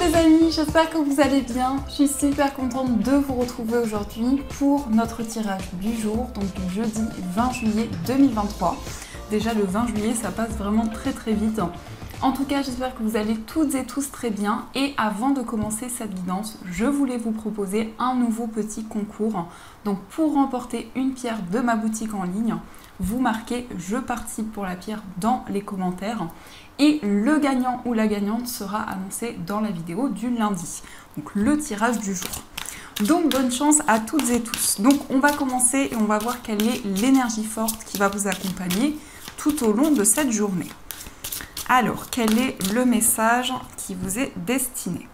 les amis, j'espère que vous allez bien. Je suis super contente de vous retrouver aujourd'hui pour notre tirage du jour, donc du jeudi 20 juillet 2023. Déjà le 20 juillet, ça passe vraiment très vite. En tout cas, j'espère que vous allez toutes et tous très bien. Et avant de commencer cette guidance, je voulais vous proposer un nouveau petit concours. Donc pour remporter une pierre de ma boutique en ligne, vous marquez « Je participe pour la pierre » dans les commentaires. Et le gagnant ou la gagnante sera annoncé dans la vidéo du lundi. Donc le tirage du jour. Donc bonne chance à toutes et tous. Donc on va commencer et on va voir quelle est l'énergie forte qui va vous accompagner tout au long de cette journée. Alors, quel est le message qui vous est destiné?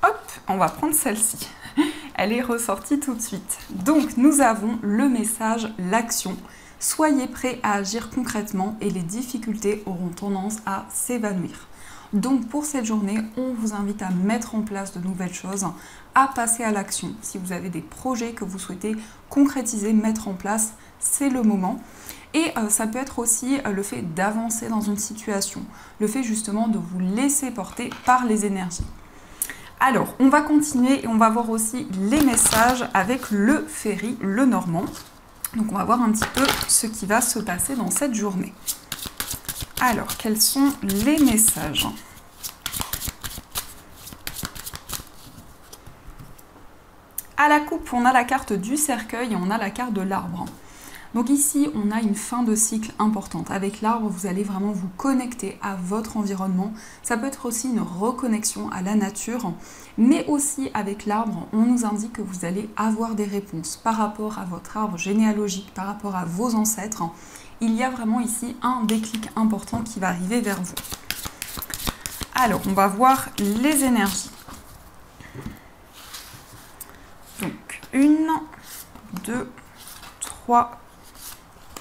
Hop, on va prendre celle-ci. Elle est ressortie tout de suite. Donc, nous avons le message, l'action. Soyez prêts à agir concrètement et les difficultés auront tendance à s'évanouir. Donc, pour cette journée, on vous invite à mettre en place de nouvelles choses, à passer à l'action. Si vous avez des projets que vous souhaitez concrétiser, mettre en place, c'est le moment. Et ça peut être aussi le fait d'avancer dans une situation, le fait justement de vous laisser porter par les énergies. Alors, on va continuer et on va voir aussi les messages avec le ferry, le normand. Donc, on va voir un petit peu ce qui va se passer dans cette journée. Alors, quels sont les messages ? À la coupe, on a la carte du cercueil et on a la carte de l'arbre. Donc ici, on a une fin de cycle importante. Avec l'arbre, vous allez vraiment vous connecter à votre environnement. Ça peut être aussi une reconnexion à la nature. Mais aussi avec l'arbre, on nous indique que vous allez avoir des réponses par rapport à votre arbre généalogique, par rapport à vos ancêtres. Il y a vraiment ici un déclic important qui va arriver vers vous. Alors, on va voir les énergies. Donc, 1, 2, 3,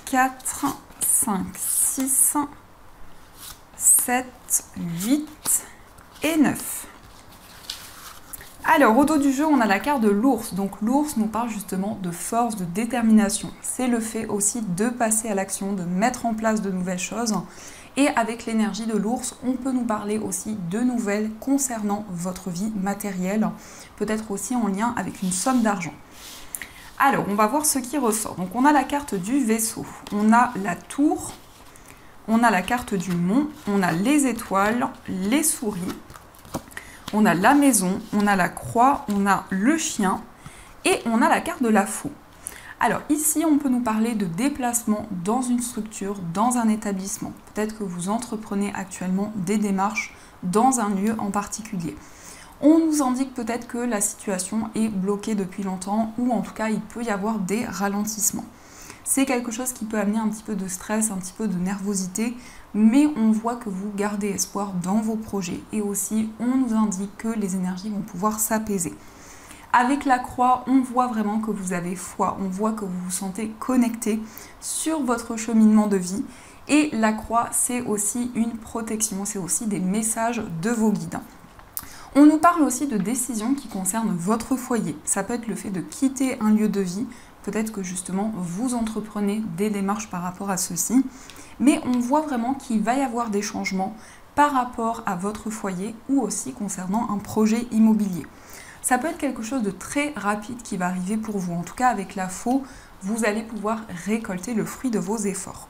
4, 5, 6, 7, 8 et 9. Alors, au dos du jeu, on a la carte de l'ours. Donc, l'ours nous parle justement de force, de détermination. C'est le fait aussi de passer à l'action, de mettre en place de nouvelles choses. Et avec l'énergie de l'ours, on peut nous parler aussi de nouvelles concernant votre vie matérielle, peut-être aussi en lien avec une somme d'argent. Alors, on va voir ce qui ressort. Donc, on a la carte du vaisseau, on a la tour, on a la carte du mont, on a les étoiles, les souris, on a la maison, on a la croix, on a le chien et on a la carte de la faux. Alors, ici, on peut nous parler de déplacement dans une structure, dans un établissement. Peut-être que vous entreprenez actuellement des démarches dans un lieu en particulier. On nous indique peut-être que la situation est bloquée depuis longtemps ou en tout cas il peut y avoir des ralentissements. C'est quelque chose qui peut amener un petit peu de stress, un petit peu de nervosité, mais on voit que vous gardez espoir dans vos projets et aussi on nous indique que les énergies vont pouvoir s'apaiser. Avec la croix, on voit vraiment que vous avez foi, on voit que vous vous sentez connecté sur votre cheminement de vie et la croix c'est aussi une protection, c'est aussi des messages de vos guides. On nous parle aussi de décisions qui concernent votre foyer. Ça peut être le fait de quitter un lieu de vie. Peut-être que justement, vous entreprenez des démarches par rapport à ceci. Mais on voit vraiment qu'il va y avoir des changements par rapport à votre foyer ou aussi concernant un projet immobilier. Ça peut être quelque chose de très rapide qui va arriver pour vous. En tout cas, avec la faux, vous allez pouvoir récolter le fruit de vos efforts.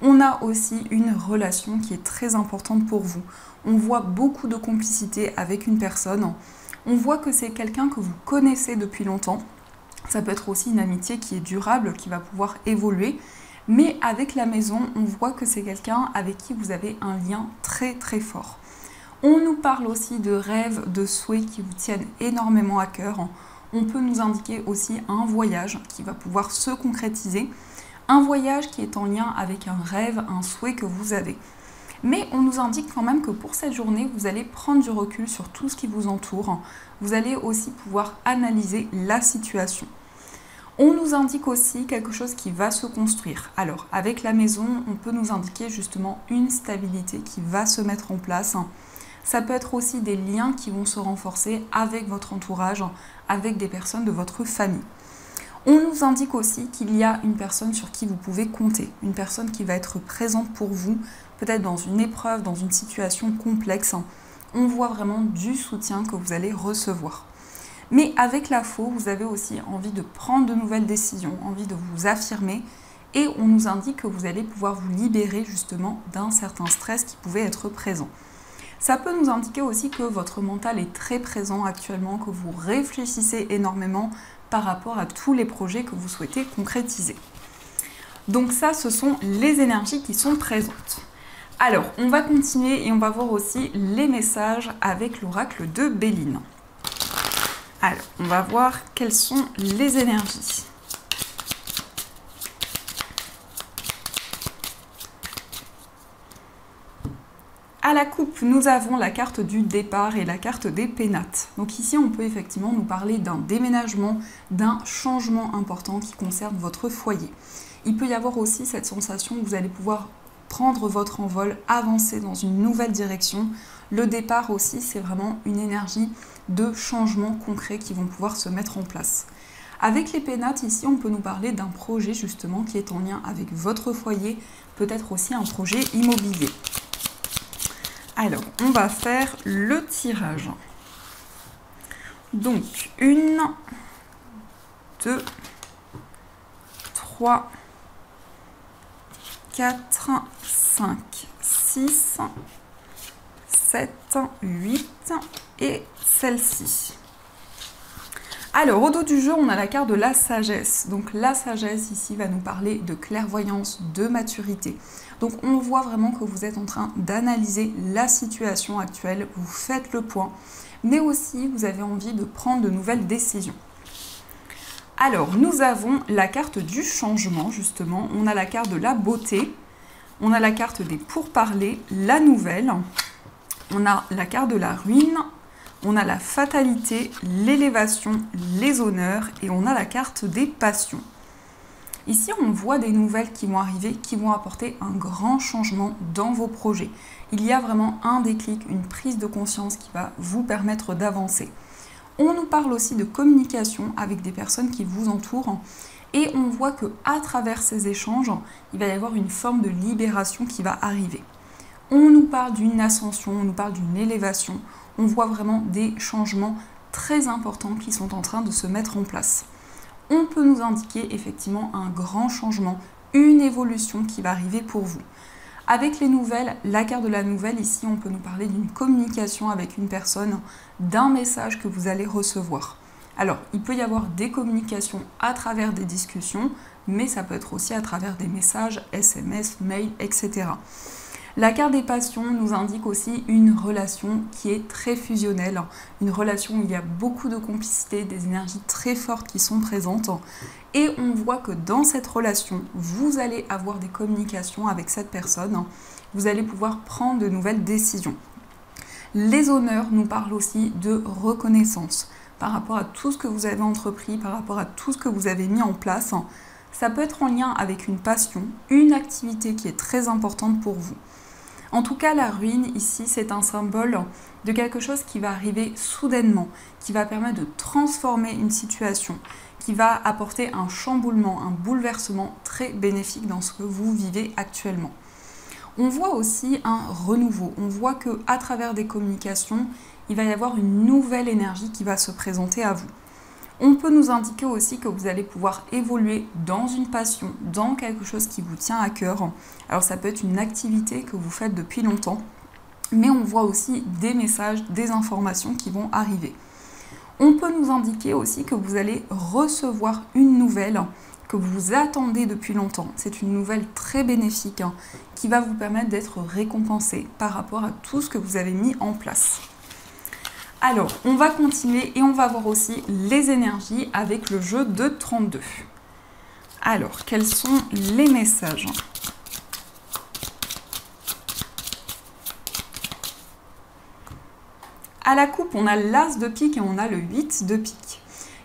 On a aussi une relation qui est très importante pour vous. On voit beaucoup de complicité avec une personne. On voit que c'est quelqu'un que vous connaissez depuis longtemps. Ça peut être aussi une amitié qui est durable, qui va pouvoir évoluer. Mais avec la maison, on voit que c'est quelqu'un avec qui vous avez un lien très fort. On nous parle aussi de rêves, de souhaits qui vous tiennent énormément à cœur. On peut nous indiquer aussi un voyage qui va pouvoir se concrétiser. Un voyage qui est en lien avec un rêve, un souhait que vous avez. Mais on nous indique quand même que pour cette journée, vous allez prendre du recul sur tout ce qui vous entoure. Vous allez aussi pouvoir analyser la situation. On nous indique aussi quelque chose qui va se construire. Alors, avec la maison, on peut nous indiquer justement une stabilité qui va se mettre en place. Ça peut être aussi des liens qui vont se renforcer avec votre entourage, avec des personnes de votre famille. On nous indique aussi qu'il y a une personne sur qui vous pouvez compter, une personne qui va être présente pour vous, peut-être dans une épreuve, dans une situation complexe, on voit vraiment du soutien que vous allez recevoir. Mais avec la Faux, vous avez aussi envie de prendre de nouvelles décisions, envie de vous affirmer, et on nous indique que vous allez pouvoir vous libérer justement d'un certain stress qui pouvait être présent. Ça peut nous indiquer aussi que votre mental est très présent actuellement, que vous réfléchissez énormément par rapport à tous les projets que vous souhaitez concrétiser. Donc ça, ce sont les énergies qui sont présentes. Alors, on va continuer et on va voir aussi les messages avec l'oracle de Béline. Alors, on va voir quelles sont les énergies. À la coupe, nous avons la carte du départ et la carte des pénates. Donc ici, on peut effectivement nous parler d'un déménagement, d'un changement important qui concerne votre foyer. Il peut y avoir aussi cette sensation que vous allez pouvoir prendre votre envol, avancer dans une nouvelle direction. Le départ aussi, c'est vraiment une énergie de changements concrets qui vont pouvoir se mettre en place. Avec les pénates, ici, on peut nous parler d'un projet justement qui est en lien avec votre foyer, peut-être aussi un projet immobilier. Alors, on va faire le tirage. Donc, 1, 2, 3, 4, 5, 6, 7, 8 et celle-ci. Alors, au dos du jeu, on a la carte de la sagesse. Donc, la sagesse, ici, va nous parler de clairvoyance, de maturité. Donc, on voit vraiment que vous êtes en train d'analyser la situation actuelle, vous faites le point, mais aussi, vous avez envie de prendre de nouvelles décisions. Alors, nous avons la carte du changement, justement. On a la carte de la beauté, on a la carte des pourparlers, la nouvelle, on a la carte de la ruine, on a la fatalité, l'élévation, les honneurs et on a la carte des passions. Ici, on voit des nouvelles qui vont arriver, qui vont apporter un grand changement dans vos projets. Il y a vraiment un déclic, une prise de conscience qui va vous permettre d'avancer. On nous parle aussi de communication avec des personnes qui vous entourent et on voit qu'à travers ces échanges, il va y avoir une forme de libération qui va arriver. On nous parle d'une ascension, on nous parle d'une élévation. On voit vraiment des changements très importants qui sont en train de se mettre en place. On peut nous indiquer effectivement un grand changement, une évolution qui va arriver pour vous. Avec les nouvelles, la carte de la nouvelle, ici, on peut nous parler d'une communication avec une personne, d'un message que vous allez recevoir. Alors, il peut y avoir des communications à travers des discussions, mais ça peut être aussi à travers des messages, SMS, mails, etc. La carte des passions nous indique aussi une relation qui est très fusionnelle, une relation où il y a beaucoup de complicité, des énergies très fortes qui sont présentes. Et on voit que dans cette relation, vous allez avoir des communications avec cette personne, vous allez pouvoir prendre de nouvelles décisions. Les honneurs nous parlent aussi de reconnaissance par rapport à tout ce que vous avez entrepris, par rapport à tout ce que vous avez mis en place. Ça peut être en lien avec une passion, une activité qui est très importante pour vous. En tout cas, la ruine, ici, c'est un symbole de quelque chose qui va arriver soudainement, qui va permettre de transformer une situation, qui va apporter un chamboulement, un bouleversement très bénéfique dans ce que vous vivez actuellement. On voit aussi un renouveau. On voit qu'à travers des communications, il va y avoir une nouvelle énergie qui va se présenter à vous. On peut nous indiquer aussi que vous allez pouvoir évoluer dans une passion, dans quelque chose qui vous tient à cœur. Alors ça peut être une activité que vous faites depuis longtemps, mais on voit aussi des messages, des informations qui vont arriver. On peut nous indiquer aussi que vous allez recevoir une nouvelle que vous attendez depuis longtemps. C'est une nouvelle très bénéfique qui va vous permettre d'être récompensé par rapport à tout ce que vous avez mis en place. Alors, on va continuer et on va voir aussi les énergies avec le jeu de 32. Alors, quels sont les messages ? À la coupe, on a l'as de pique et on a le 8 de pique.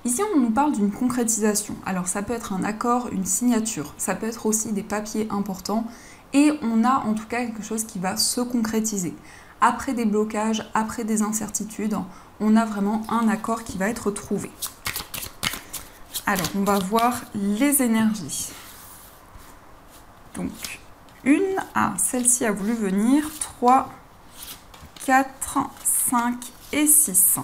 Ici, on nous parle d'une concrétisation. Alors, ça peut être un accord, une signature. Ça peut être aussi des papiers importants. Et on a en tout cas quelque chose qui va se concrétiser. Après des blocages, après des incertitudes, on a vraiment un accord qui va être trouvé. Alors, on va voir les énergies. Donc, celle-ci a voulu venir, 3, 4, 5 et 6.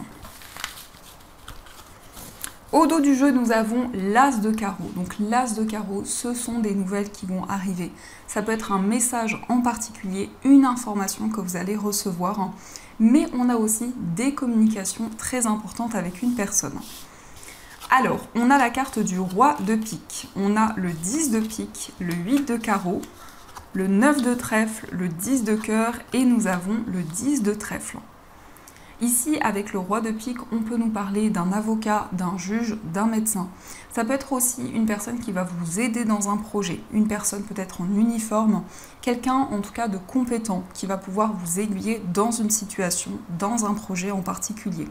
Au dos du jeu, nous avons l'As de carreau. Donc l'As de carreau, ce sont des nouvelles qui vont arriver. Ça peut être un message en particulier, une information que vous allez recevoir. Mais on a aussi des communications très importantes avec une personne. Alors, on a la carte du roi de pique. On a le 10 de pique, le 8 de carreau, le 9 de trèfle, le 10 de cœur et nous avons le 10 de trèfle. Ici, avec le roi de pique, on peut nous parler d'un avocat, d'un juge, d'un médecin. Ça peut être aussi une personne qui va vous aider dans un projet, une personne peut-être en uniforme, quelqu'un en tout cas de compétent qui va pouvoir vous aiguiller dans une situation, dans un projet en particulier.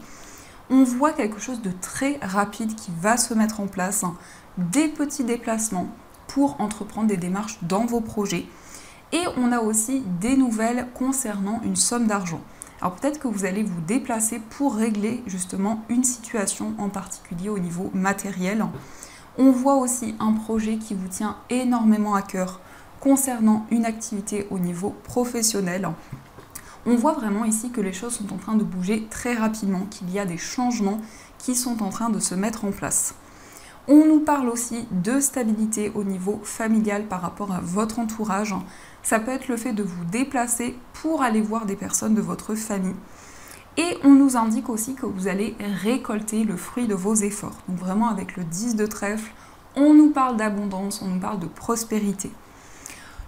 On voit quelque chose de très rapide qui va se mettre en place, des petits déplacements pour entreprendre des démarches dans vos projets. Et on a aussi des nouvelles concernant une somme d'argent. Alors peut-être que vous allez vous déplacer pour régler justement une situation en particulier au niveau matériel. On voit aussi un projet qui vous tient énormément à cœur concernant une activité au niveau professionnel. On voit vraiment ici que les choses sont en train de bouger très rapidement, qu'il y a des changements qui sont en train de se mettre en place. On nous parle aussi de stabilité au niveau familial par rapport à votre entourage. Ça peut être le fait de vous déplacer pour aller voir des personnes de votre famille. Et on nous indique aussi que vous allez récolter le fruit de vos efforts. Donc vraiment avec le 10 de trèfle, on nous parle d'abondance, on nous parle de prospérité.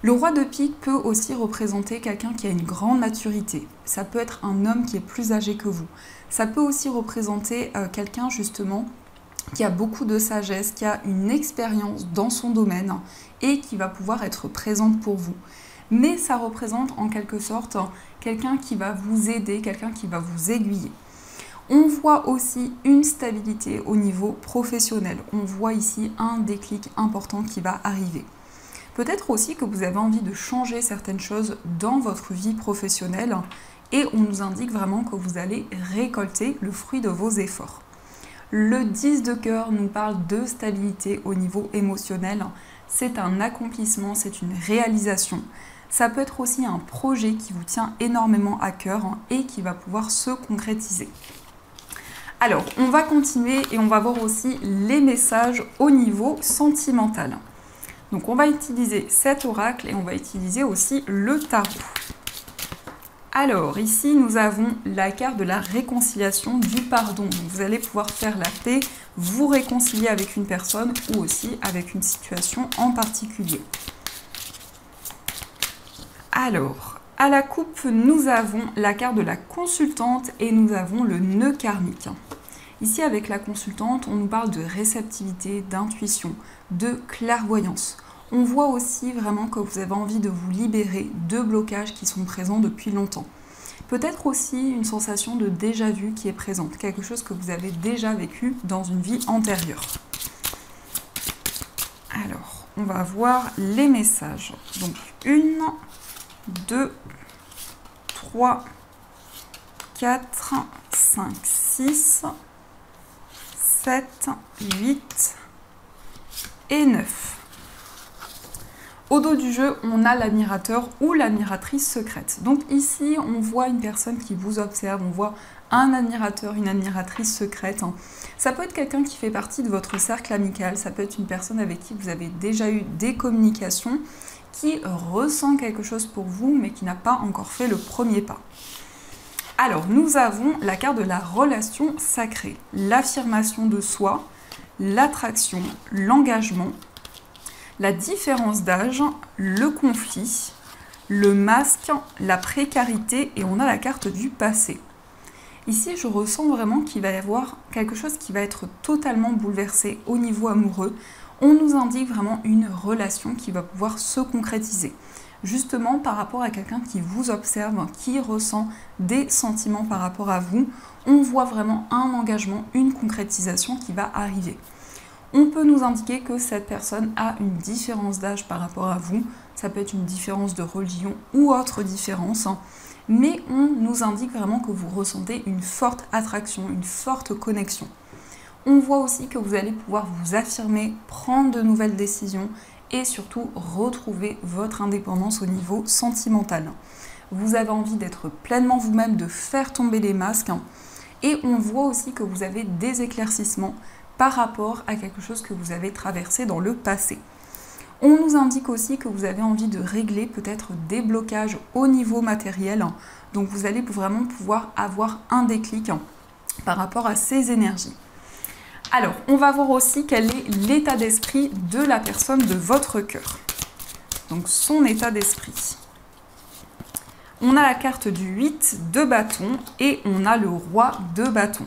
Le roi de pique peut aussi représenter quelqu'un qui a une grande maturité. Ça peut être un homme qui est plus âgé que vous. Ça peut aussi représenter quelqu'un justement qui a beaucoup de sagesse, qui a une expérience dans son domaine et qui va pouvoir être présente pour vous. Mais ça représente en quelque sorte quelqu'un qui va vous aider, quelqu'un qui va vous aiguiller. On voit aussi une stabilité au niveau professionnel. On voit ici un déclic important qui va arriver. Peut-être aussi que vous avez envie de changer certaines choses dans votre vie professionnelle et on nous indique vraiment que vous allez récolter le fruit de vos efforts. Le 10 de cœur nous parle de stabilité au niveau émotionnel. C'est un accomplissement, c'est une réalisation. Ça peut être aussi un projet qui vous tient énormément à cœur et qui va pouvoir se concrétiser. Alors, on va continuer et on va voir aussi les messages au niveau sentimental. Donc, on va utiliser cet oracle et on va utiliser aussi le tarot. Alors, ici, nous avons la carte de la réconciliation, du pardon. Donc, vous allez pouvoir faire la paix, vous réconcilier avec une personne ou aussi avec une situation en particulier. Alors, à la coupe, nous avons la carte de la consultante et nous avons le nœud karmique. Ici, avec la consultante, on nous parle de réceptivité, d'intuition, de clairvoyance. On voit aussi vraiment que vous avez envie de vous libérer de blocages qui sont présents depuis longtemps. Peut-être aussi une sensation de déjà-vu qui est présente, quelque chose que vous avez déjà vécu dans une vie antérieure. Alors, on va voir les messages. Donc, 1, 2, 3, 4, 5, 6, 7, 8 et 9. Au dos du jeu, on a l'admirateur ou l'admiratrice secrète. Donc ici, on voit une personne qui vous observe, on voit un admirateur, une admiratrice secrète. Ça peut être quelqu'un qui fait partie de votre cercle amical, ça peut être une personne avec qui vous avez déjà eu des communications, qui ressent quelque chose pour vous, mais qui n'a pas encore fait le premier pas. Alors, nous avons la carte de la relation sacrée, l'affirmation de soi, l'attraction, l'engagement, la différence d'âge, le conflit, le masque, la précarité et on a la carte du passé. Ici, je ressens vraiment qu'il va y avoir quelque chose qui va être totalement bouleversé au niveau amoureux. On nous indique vraiment une relation qui va pouvoir se concrétiser. Justement par rapport à quelqu'un qui vous observe, qui ressent des sentiments par rapport à vous, on voit vraiment un engagement, une concrétisation qui va arriver. On peut nous indiquer que cette personne a une différence d'âge par rapport à vous. Ça peut être une différence de religion ou autre différence. Mais on nous indique vraiment que vous ressentez une forte attraction, une forte connexion. On voit aussi que vous allez pouvoir vous affirmer, prendre de nouvelles décisions et surtout retrouver votre indépendance au niveau sentimental. Vous avez envie d'être pleinement vous-même, de faire tomber les masques. Et on voit aussi que vous avez des éclaircissements par rapport à quelque chose que vous avez traversé dans le passé. On nous indique aussi que vous avez envie de régler peut-être des blocages au niveau matériel. Donc vous allez vraiment pouvoir avoir un déclic par rapport à ces énergies. Alors, on va voir aussi quel est l'état d'esprit de la personne de votre cœur. Donc son état d'esprit. On a la carte du 8 de bâton et on a le roi de bâton.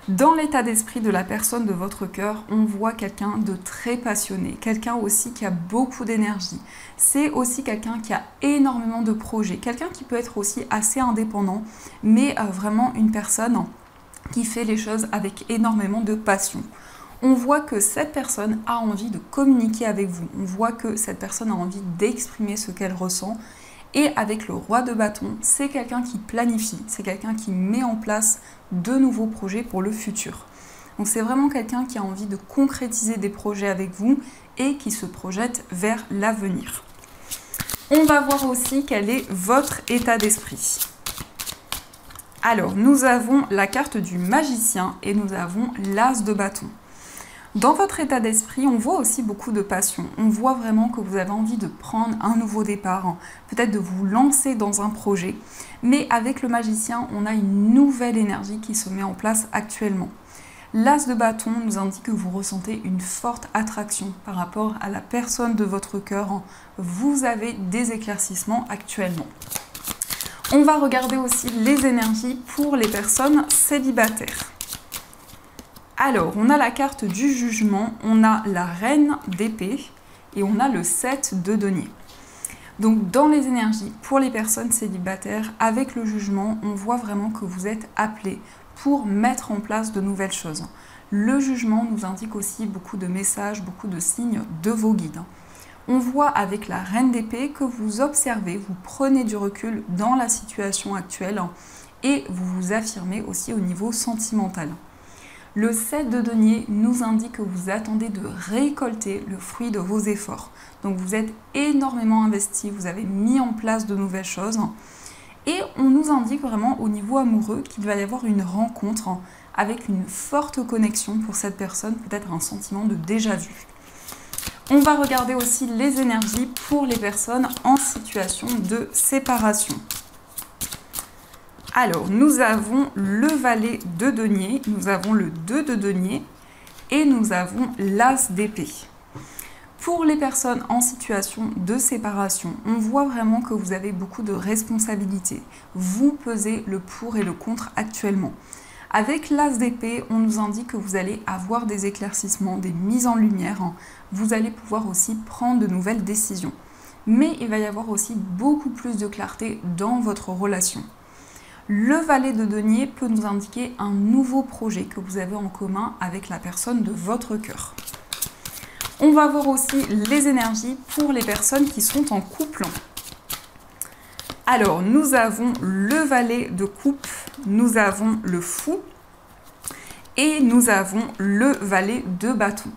Dans l'état d'esprit de la personne de votre cœur, on voit quelqu'un de très passionné, quelqu'un aussi qui a beaucoup d'énergie. C'est aussi quelqu'un qui a énormément de projets, quelqu'un qui peut être aussi assez indépendant, mais vraiment une personne qui fait les choses avec énormément de passion. On voit que cette personne a envie de communiquer avec vous, on voit que cette personne a envie d'exprimer ce qu'elle ressent. Et avec le roi de bâton, c'est quelqu'un qui planifie, c'est quelqu'un qui met en place de nouveaux projets pour le futur. Donc c'est vraiment quelqu'un qui a envie de concrétiser des projets avec vous et qui se projette vers l'avenir. On va voir aussi quel est votre état d'esprit. Alors, nous avons la carte du magicien et nous avons l'as de bâton. Dans votre état d'esprit, on voit aussi beaucoup de passion. On voit vraiment que vous avez envie de prendre un nouveau départ, peut-être de vous lancer dans un projet. Mais avec le magicien, on a une nouvelle énergie qui se met en place actuellement. L'as de bâton nous indique que vous ressentez une forte attraction par rapport à la personne de votre cœur. Vous avez des éclaircissements actuellement. On va regarder aussi les énergies pour les personnes célibataires. Alors, on a la carte du jugement, on a la reine d'épée et on a le 7 de denier. Donc, dans les énergies pour les personnes célibataires, avec le jugement, on voit vraiment que vous êtes appelés pour mettre en place de nouvelles choses. Le jugement nous indique aussi beaucoup de messages, beaucoup de signes de vos guides. On voit avec la reine d'épée que vous observez, vous prenez du recul dans la situation actuelle et vous vous affirmez aussi au niveau sentimental. Le 7 de denier nous indique que vous attendez de récolter le fruit de vos efforts. Donc vous êtes énormément investi, vous avez mis en place de nouvelles choses. Et on nous indique vraiment au niveau amoureux qu'il va y avoir une rencontre avec une forte connexion pour cette personne, peut-être un sentiment de déjà-vu. On va regarder aussi les énergies pour les personnes en situation de séparation. Alors, nous avons le valet de denier, nous avons le 2 de denier et nous avons l'as d'épée. Pour les personnes en situation de séparation, on voit vraiment que vous avez beaucoup de responsabilités. Vous pesez le pour et le contre actuellement. Avec l'as d'épée, on nous indique que vous allez avoir des éclaircissements, des mises en lumière. Vous allez pouvoir aussi prendre de nouvelles décisions. Mais il va y avoir aussi beaucoup plus de clarté dans votre relation. Le valet de denier peut nous indiquer un nouveau projet que vous avez en commun avec la personne de votre cœur. On va voir aussi les énergies pour les personnes qui sont en couple. Alors, nous avons le valet de coupe, nous avons le fou et nous avons le valet de bâton.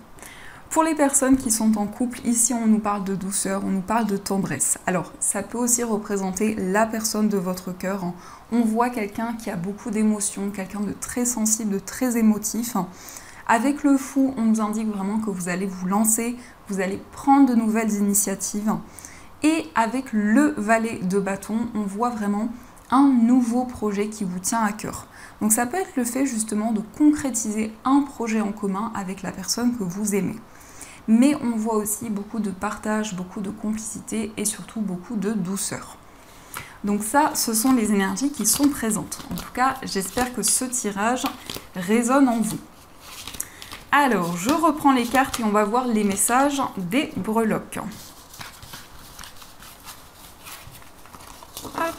Pour les personnes qui sont en couple, ici on nous parle de douceur, on nous parle de tendresse. Alors ça peut aussi représenter la personne de votre cœur. On voit quelqu'un qui a beaucoup d'émotions, quelqu'un de très sensible, de très émotif. Avec le fou, on nous indique vraiment que vous allez vous lancer, vous allez prendre de nouvelles initiatives. Et avec le valet de bâton, on voit vraiment un nouveau projet qui vous tient à cœur. Donc ça peut être le fait justement de concrétiser un projet en commun avec la personne que vous aimez. Mais on voit aussi beaucoup de partage, beaucoup de complicité et surtout beaucoup de douceur. Donc ça, ce sont les énergies qui sont présentes. En tout cas, j'espère que ce tirage résonne en vous. Alors, je reprends les cartes et on va voir les messages des breloques. Hop.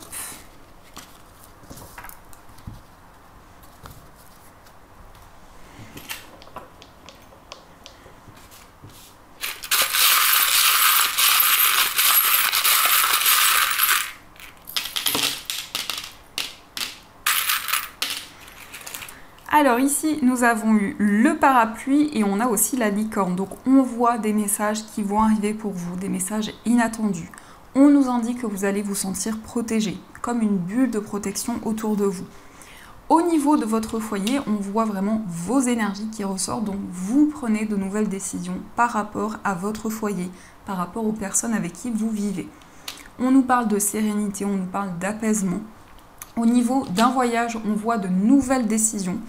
Alors ici, nous avons eu le parapluie et on a aussi la licorne. Donc on voit des messages qui vont arriver pour vous, des messages inattendus. on nous indique que vous allez vous sentir protégé, comme une bulle de protection autour de vous. Au niveau de votre foyer, on voit vraiment vos énergies qui ressortent, donc vous prenez de nouvelles décisions par rapport à votre foyer, par rapport aux personnes avec qui vous vivez. On nous parle de sérénité, on nous parle d'apaisement. Au niveau d'un voyage, on voit de nouvelles décisions.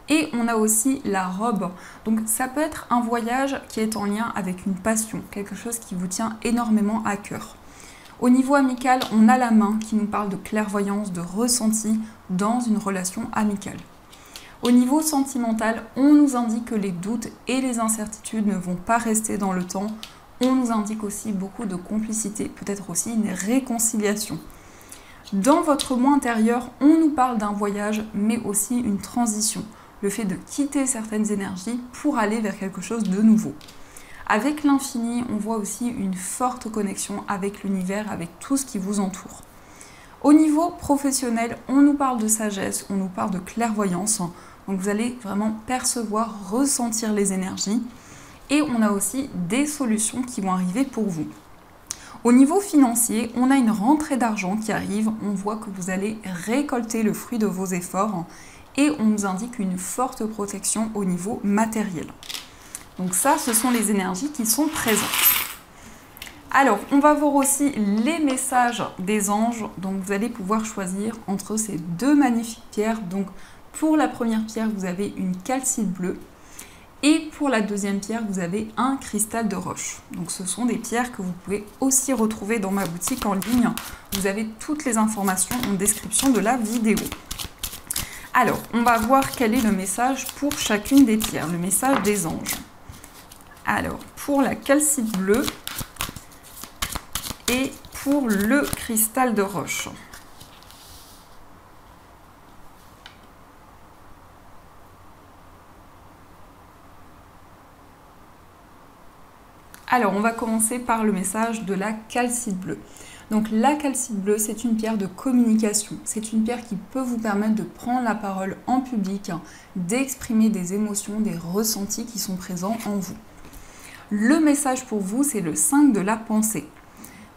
Et on a aussi la robe. Donc ça peut être un voyage qui est en lien avec une passion, quelque chose qui vous tient énormément à cœur. Au niveau amical, on a la main qui nous parle de clairvoyance, de ressenti dans une relation amicale. Au niveau sentimental, on nous indique que les doutes et les incertitudes ne vont pas rester dans le temps. On nous indique aussi beaucoup de complicité, peut-être aussi une réconciliation. Dans votre moi intérieur, on nous parle d'un voyage, mais aussi une transition. Le fait de quitter certaines énergies pour aller vers quelque chose de nouveau. Avec l'infini, on voit aussi une forte connexion avec l'univers, avec tout ce qui vous entoure. Au niveau professionnel, on nous parle de sagesse, on nous parle de clairvoyance. Donc vous allez vraiment percevoir, ressentir les énergies. Et on a aussi des solutions qui vont arriver pour vous. Au niveau financier, on a une rentrée d'argent qui arrive. On voit que vous allez récolter le fruit de vos efforts. Et on nous indique une forte protection au niveau matériel. Donc ça, ce sont les énergies qui sont présentes. Alors, on va voir aussi les messages des anges. Donc vous allez pouvoir choisir entre ces deux magnifiques pierres. Donc pour la première pierre, vous avez une calcite bleue. Et pour la deuxième pierre, vous avez un cristal de roche. Donc ce sont des pierres que vous pouvez aussi retrouver dans ma boutique en ligne. Vous avez toutes les informations en description de la vidéo. Alors, on va voir quel est le message pour chacune des pierres, le message des anges. Alors, pour la calcite bleue et pour le cristal de roche. Alors, on va commencer par le message de la calcite bleue. Donc la calcite bleue, c'est une pierre de communication. C'est une pierre qui peut vous permettre de prendre la parole en public, d'exprimer des émotions, des ressentis qui sont présents en vous. Le message pour vous, c'est le 5 de la pensée.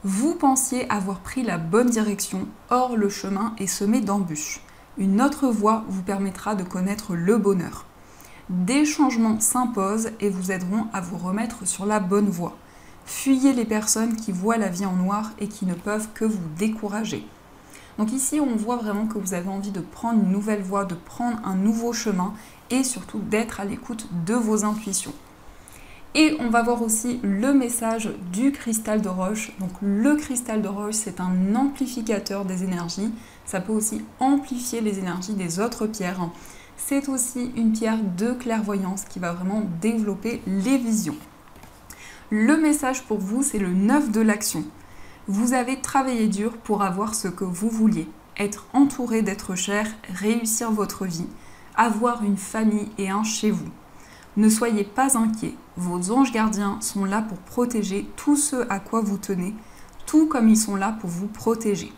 Vous pensiez avoir pris la bonne direction, or le chemin est semé d'embûches. Une autre voie vous permettra de connaître le bonheur. Des changements s'imposent et vous aideront à vous remettre sur la bonne voie. Fuyez les personnes qui voient la vie en noir et qui ne peuvent que vous décourager. Donc ici, on voit vraiment que vous avez envie de prendre une nouvelle voie, de prendre un nouveau chemin et surtout d'être à l'écoute de vos intuitions. Et on va voir aussi le message du cristal de roche. Donc le cristal de roche, c'est un amplificateur des énergies. Ça peut aussi amplifier les énergies des autres pierres. C'est aussi une pierre de clairvoyance qui va vraiment développer les visions. Le message pour vous, c'est le 9 de l'action. Vous avez travaillé dur pour avoir ce que vous vouliez. Être entouré d'êtres chers, réussir votre vie, avoir une famille et un chez vous. Ne soyez pas inquiets, vos anges gardiens sont là pour protéger tout ce à quoi vous tenez, tout comme ils sont là pour vous protéger.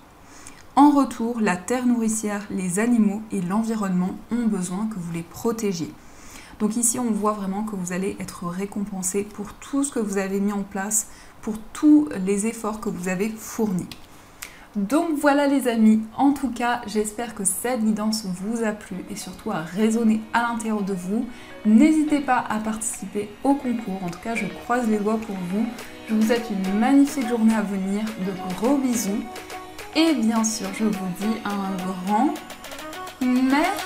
En retour, la terre nourricière, les animaux et l'environnement ont besoin que vous les protégiez. Donc ici, on voit vraiment que vous allez être récompensé pour tout ce que vous avez mis en place, pour tous les efforts que vous avez fournis. Donc voilà les amis, en tout cas, j'espère que cette guidance vous a plu et surtout a résonné à l'intérieur de vous. N'hésitez pas à participer au concours, en tout cas, je croise les doigts pour vous. Je vous souhaite une magnifique journée à venir, de gros bisous. Et bien sûr, je vous dis un grand merci.